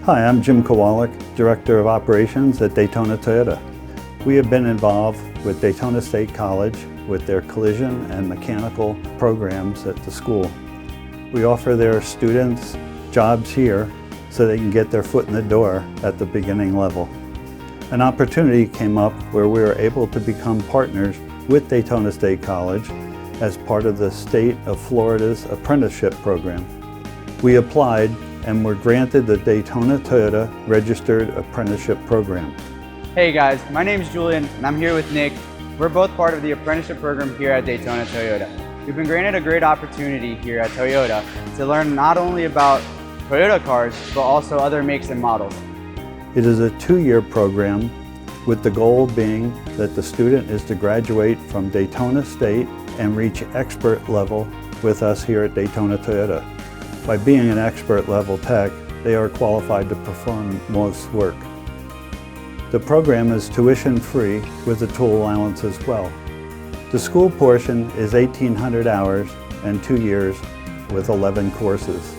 Hi, I'm Jim Kowalik, Director of Operations at Daytona Toyota. We have been involved with Daytona State College with their collision and mechanical programs at the school. We offer their students jobs here so they can get their foot in the door at the beginning level. An opportunity came up where we were able to become partners with Daytona State College as part of the state of Florida's Apprenticeship program. We applied and were granted the Daytona Toyota Registered Apprenticeship Program. Hey guys, my name is Julian and I'm here with Nick. We're both part of the apprenticeship program here at Daytona Toyota. We've been granted a great opportunity here at Toyota to learn not only about Toyota cars, but also other makes and models. It is a 2-year program with the goal being that the student is to graduate from Daytona State and reach expert level with us here at Daytona Toyota. By being an expert level tech, they are qualified to perform most work. The program is tuition free with a tool allowance as well. The school portion is 1,800 hours and 2 years with 11 courses.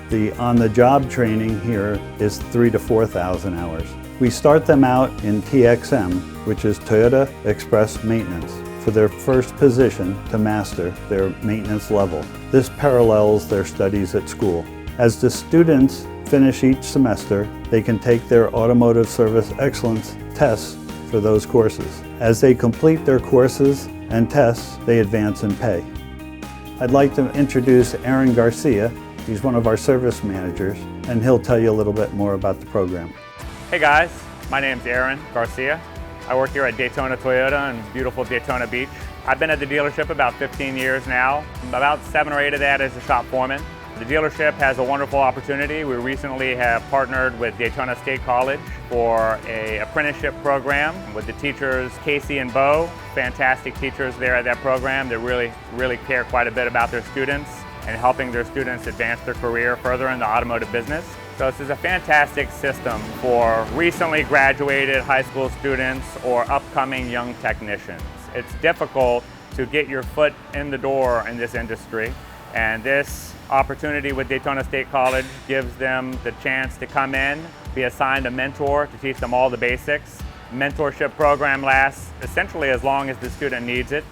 The on-the-job training here is 3,000 to 4,000 hours. We start them out in TXM, which is Toyota Express Maintenance, for their first position to master their maintenance level. This parallels their studies at school. As the students finish each semester, they can take their Automotive Service Excellence tests for those courses. As they complete their courses and tests, they advance in pay. I'd like to introduce Aaron Garcia. He's one of our service managers, and he'll tell you a little bit more about the program. Hey guys, my name's Aaron Garcia. I work here at Daytona Toyota in beautiful Daytona Beach. I've been at the dealership about 15 years now. About 7 or 8 of that as a shop foreman. The dealership has a wonderful opportunity. We recently have partnered with Daytona State College for an apprenticeship program with the teachers Casey and Bo. Fantastic teachers there at that program that really care quite a bit about their students and helping their students advance their career further in the automotive business. So this is a fantastic system for recently graduated high school students or upcoming young technicians. It's difficult to get your foot in the door in this industry, and this opportunity with Daytona State College gives them the chance to come in, be assigned a mentor to teach them all the basics. Mentorship program lasts essentially as long as the student needs it,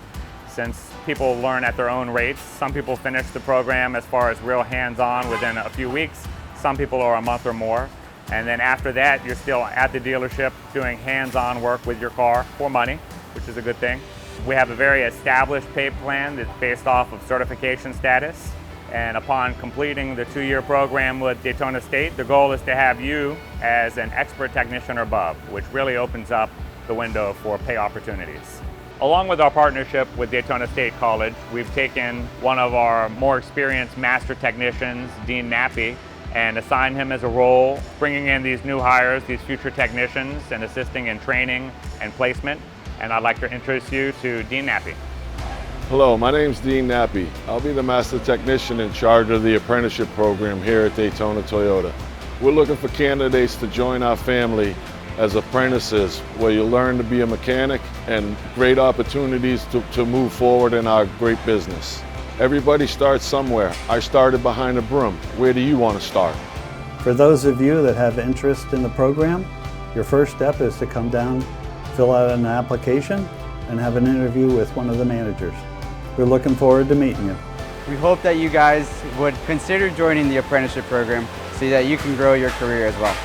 since people learn at their own rates. Some people finish the program as far as real hands-on within a few weeks. Some people are a month or more. And then after that, you're still at the dealership doing hands-on work with your car for money, which is a good thing. We have a very established pay plan that's based off of certification status. And upon completing the 2-year program with Daytona State, the goal is to have you as an expert technician or above, which really opens up the window for pay opportunities. Along with our partnership with Daytona State College, we've taken one of our more experienced master technicians, Dean Nappy, and assigned him as a role, bringing in these new hires, these future technicians, and assisting in training and placement. And I'd like to introduce you to Dean Nappy. Hello, my name's Dean Nappy. I'll be the master technician in charge of the apprenticeship program here at Daytona Toyota. We're looking for candidates to join our family as apprentices, where you learn to be a mechanic and great opportunities to move forward in our great business. Everybody starts somewhere. I started behind a broom. Where do you want to start? For those of you that have interest in the program, your first step is to come down, fill out an application, and have an interview with one of the managers. We're looking forward to meeting you. We hope that you guys would consider joining the apprenticeship program so that you can grow your career as well.